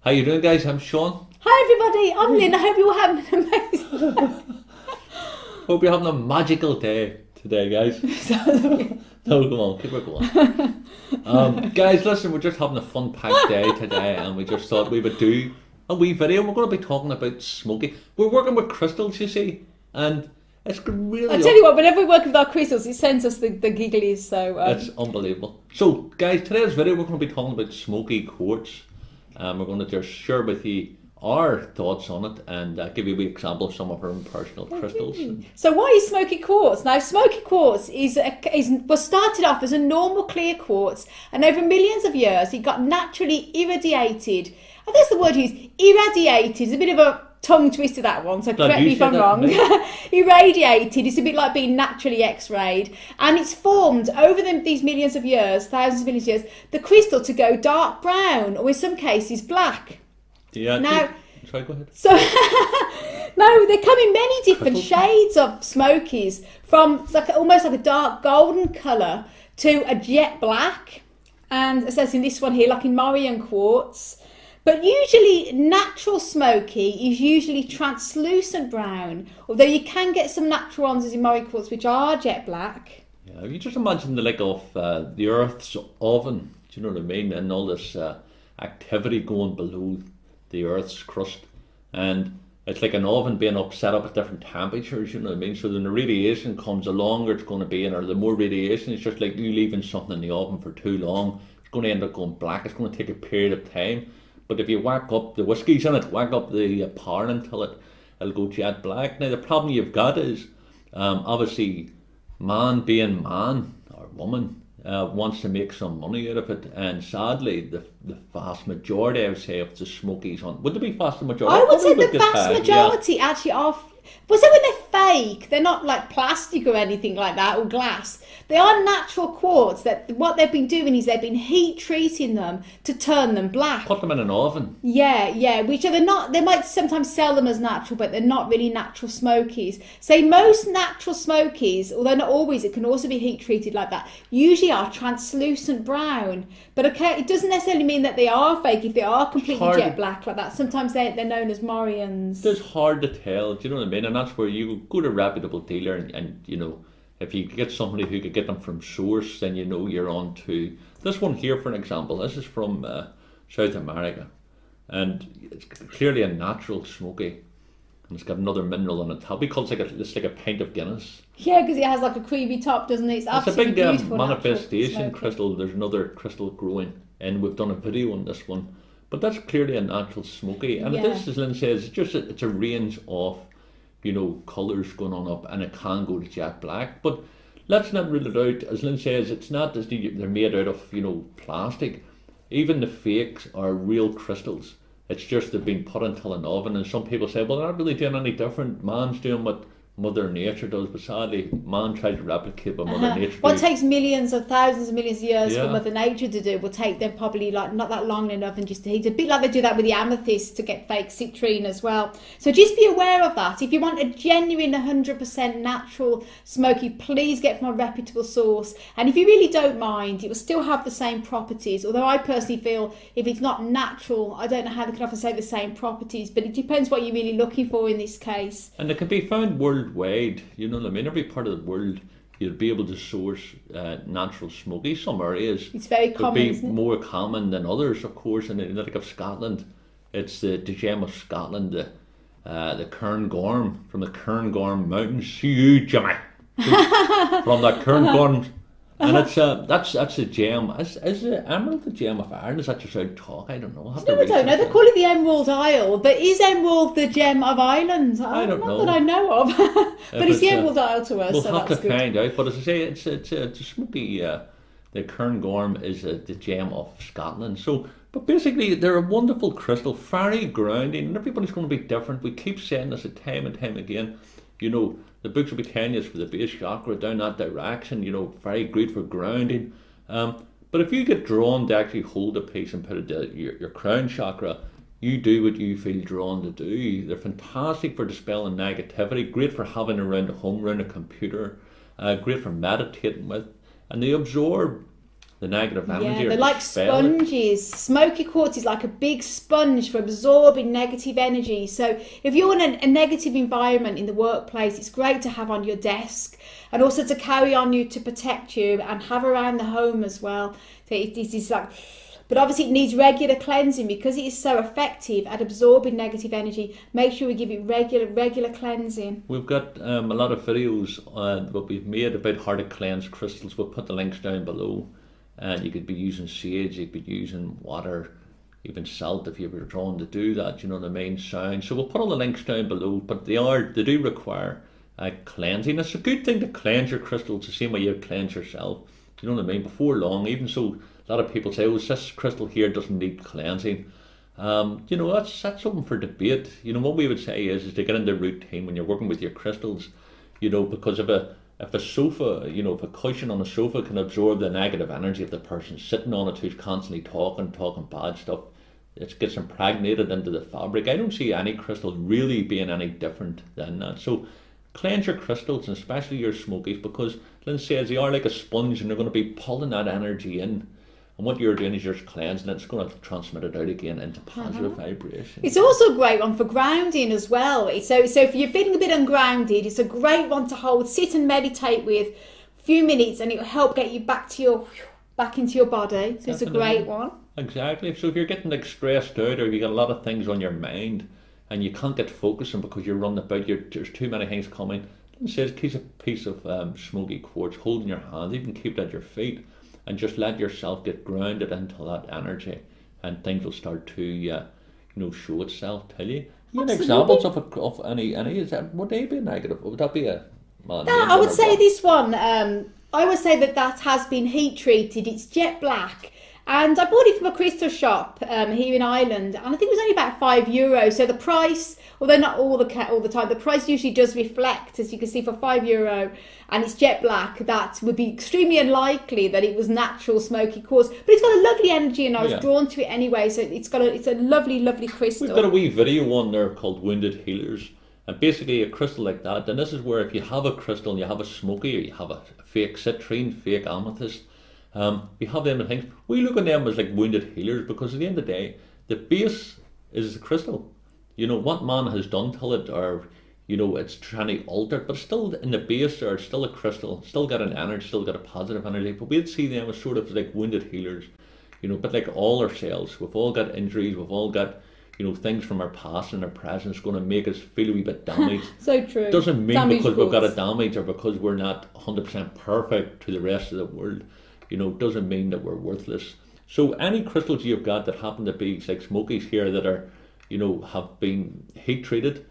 How you doing, guys? I'm Sean. Hi everybody, I'm Lynn. I hope you're having an amazing Hope you're having a magical day today, guys. No, come on, keep it going. Guys, listen, we're just having a fun-packed day today, and we just thought we would do a wee video. We're going to be talking about smoky. We're working with crystals, you see, and it's really... I tell you what, whenever we work with our crystals, it sends us the gigglies, so... It's unbelievable. So, guys, today's video, we're going to be talking about smoky quartz. We're going to just share with you our thoughts on it and give you an example of some of our own personal crystals. So what is smoky quartz? Now, smoky quartz was started off as a normal clear quartz, and over millions of years it got naturally irradiated. I think that's the word used. Irradiated is a bit of a tongue twister, that one, so correct me if I'm wrong. Irradiated is a bit like being naturally x-rayed, and it's formed over these millions of years, thousands of millions of years, the crystal to go dark brown, or in some cases black. Yeah. Now, sorry, go ahead. So no, they come in many different shades of smokies, from almost like a dark golden colour to a jet black, and it says in this one here, like in Morian quartz. But usually natural smoky is usually translucent brown, although you can get some natural ones as in Morian quartz which are jet black. Yeah, you just imagine the like of the Earth's oven, do you know what I mean? And all this activity going below the Earth's crust, and it's like an oven being set up at different temperatures, you know what I mean? So when the radiation comes, the longer it's going to be, or the more radiation, it's just like you leaving something in the oven for too long, it's going to end up going black. It's going to take a period of time. But if you whack up the whiskies in it, whack up the power until it'll go jet black. Now the problem you've got is, obviously, man being man or woman wants to make some money out of it, and sadly, the vast majority, I would say, of the smokies would it be vast majority? I would say the vast majority actually are. Well, so when they're fake, they're not like plastic or anything like that, or glass. They are natural quartz. That what they've been doing is they've been heat treating them to turn them black. Put them in an oven. Yeah. Which they're not. They might sometimes sell them as natural, but they're not really natural smokies. Say most natural smokies, although not always, it can also be heat treated like that. Usually are translucent brown. But okay, it doesn't necessarily mean that they are fake if they are completely jet black like that. Sometimes they're known as Morians. It's hard to tell. Do you know what I mean? And that's where you go to a reputable dealer, and you know, if you get somebody who could get them from source, then you know you're on to this one here. For an example, this is from South America, and it's clearly a natural smoky, and it's got another mineral on the top. We call it it's like a pint of Guinness. Yeah, because it has like a creamy top, doesn't it? It's absolutely a big beautiful manifestation crystal. There's another crystal growing, and we've done a video on this one, but that's clearly a natural smoky, and this, as Lynn says, it's a range of, you know, colours going on up, and it can go to jet black. But let's not rule it out. As Lynn says, it's not as they're made out of, you know, plastic. Even the fakes are real crystals. It's just they've been put into an oven, and some people say, well, they're not really doing any different. Man's doing what Mother Nature does, but sadly, man tried to replicate what Mother Nature what does. takes millions of thousands of millions of years for Mother Nature to do will take them probably like not that long in an oven just to heat. A bit like they do that with the amethyst to get fake citrine as well. So just be aware of that. If you want a genuine 100% natural smoky, please get from a reputable source. And if you really don't mind, it will still have the same properties. Although I personally feel if it's not natural, I don't know how they can often say the same properties, but it depends what you're really looking for in this case. And they can be found worldwide, you know what I mean? Every part of the world you'll be able to source natural smoky. Some areas it's very common, isn't it? More common than others, of course. And in the like of Scotland, it's the gem of Scotland, the Cairngorm, from the Cairngorm Mountains. Huge, Jimmy, from that Cairngorm. And it's that's a gem. Is the emerald the gem of Ireland? Is that just out talk? I don't know. I don't know. They call it the Emerald Isle, but is emerald the gem of Ireland? I don't know. Not that I know of. But it's the Emerald Isle to us. We'll so have that's to good. find out. But as I say, it's a smoky. The Cairngorm is the gem of Scotland. So, but basically, they're a wonderful crystal, very grounding, and everybody's going to be different. We keep saying this time and time again. You know, the books will be telling us for the base chakra down that direction, you know, very good for grounding. But if you get drawn to actually hold a piece and put it to your crown chakra, you do what you feel drawn to do. They're fantastic for dispelling negativity, great for having around a home, around a computer, great for meditating with, and they absorb the negative energy. Yeah, or they're like sponges. Smoky quartz is like a big sponge for absorbing negative energy. So if you're in a negative environment in the workplace, it's great to have on your desk, and also to carry on you to protect you, and have around the home as well. So this is like, but obviously it needs regular cleansing because it is so effective at absorbing negative energy. Make sure we give it regular cleansing. We've got a lot of videos that we've made about how to cleanse crystals. We'll put the links down below. And you could be using sage, you could be using water, even salt if you were drawn to do that, you know what I mean, sound. So we'll put all the links down below, but they do require cleansing. It's a good thing to cleanse your crystals the same way you cleanse yourself, you know what I mean, before long. Even so, a lot of people say, oh, this crystal here doesn't need cleansing. You know, that's something for debate. You know, what we would say is to get into routine when you're working with your crystals, you know, because if a sofa, you know, if a cushion on a sofa can absorb the negative energy of the person sitting on it who's constantly talking bad stuff, it gets impregnated into the fabric. I don't see any crystal really being any different than that. So cleanse your crystals, and especially your smokies, because Lynn says they are like a sponge and they're going to be pulling that energy in. And what you're doing is you're just cleansing it. It's going to transmit it out again into positive vibration. It's also a great one for grounding as well. So if you're feeling a bit ungrounded, it's a great one to hold, sit and meditate with a few minutes, and it will help get you back into your body. So Definitely. It's a great one. Exactly. So if you're getting like stressed out, or you got a lot of things on your mind and you can't get focusing because you're running about, there's too many things coming, it says keep a piece of smoky quartz, hold in your hand, you can keep it at your feet, and just let yourself get grounded into that energy, and things will start to you know, show itself. Tell you. Examples of any is that, would they be negative? Would that be a I would say this one. I would say that has been heat treated. It's jet black. And I bought it from a crystal shop here in Ireland, and I think it was only about €5. So the price, although not all the time, the price usually does reflect, as you can see, for €5, and it's jet black. That would be extremely unlikely that it was natural smoky quartz, but it's got a lovely energy, and I was drawn to it anyway. So it's a lovely crystal. We've got a wee video on there called Wounded Healers, and basically a crystal like that. And this is where if you have a crystal and you have a smoky, or you have a fake citrine, fake amethyst. We have them and things. We look at them as like wounded healers, because at the end of the day, the base is the crystal. You know, what man has done to it, or, you know, it's trying to alter it, but still in the base, or it's still a crystal, still got an energy, still got a positive energy. But we'd see them as sort of like wounded healers, you know, but like all ourselves, we've all got injuries, we've all got, you know, things from our past and our present is going to make us feel a wee bit damaged. So true. Doesn't mean because we've got a damage, or because we're not 100% perfect to the rest of the world. You know, doesn't mean that we're worthless. So any crystals you've got that happen to be like smokies here that are, you know, have been heat treated,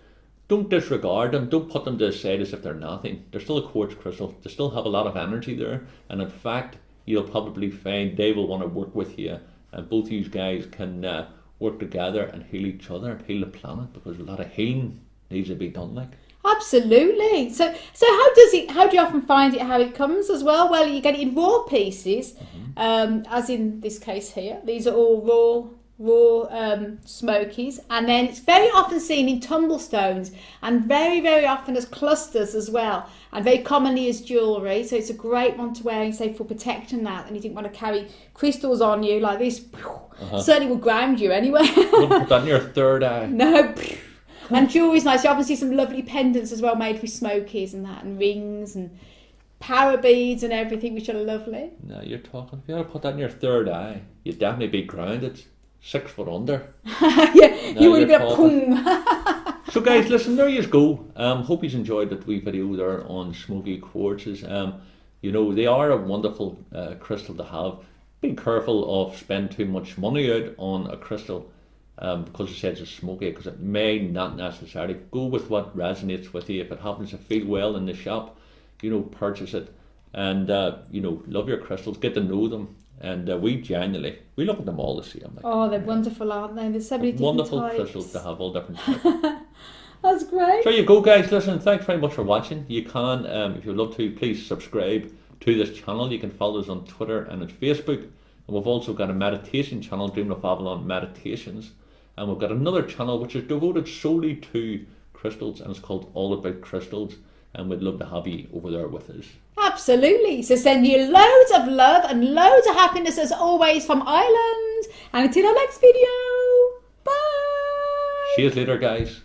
don't disregard them. Don't put them to the side as if they're nothing. They're still a quartz crystal. They still have a lot of energy there. And in fact, you'll probably find they will want to work with you. And both you guys can work together and heal each other, heal the planet, because a lot of healing needs to be done like. Absolutely. So how do you often find it, how it comes as well? Well, you get it in raw pieces, as in this case here. These are all raw smokies, and then it's very often seen in tumblestones, and very often as clusters as well, and very commonly as jewellery. So it's a great one to wear, and say for protection that, and you didn't want to carry crystals on you like this. Certainly will ground you anyway. Wouldn't put that in your third eye. No. And jewellery's nice. You often see some lovely pendants as well made with smokies and that, and rings and power beads and everything, which are lovely. No, you're talking. If you had to put that in your third eye, you'd definitely be grounded 6 foot under. Yeah, you would be a boom. So guys, listen, there you go. Hope you enjoyed that wee video there on smoky quartzes. You know, they are a wonderful crystal to have. Be careful of spending too much money out on a crystal. Because it says it's smoky, because it may not necessarily. Go with what resonates with you. If it happens to feel well in the shop, you know, purchase it. And you know, love your crystals, get to know them. And we look at them all the same. Like, oh, they're wonderful, aren't they? There's so many different wonderful types. Crystals to have, all different types. That's great. So you go, guys. Listen, thanks very much for watching. You can, if you'd love to, please subscribe to this channel. You can follow us on Twitter and on Facebook. And we've also got a meditation channel, Dreaming of Babylon Meditations. And we've got another channel which is devoted solely to crystals, and it's called All About Crystals. and we'd love to have you over there with us. Absolutely. So send you loads of love and loads of happiness as always from Ireland. And until our next video, bye. See you later, guys.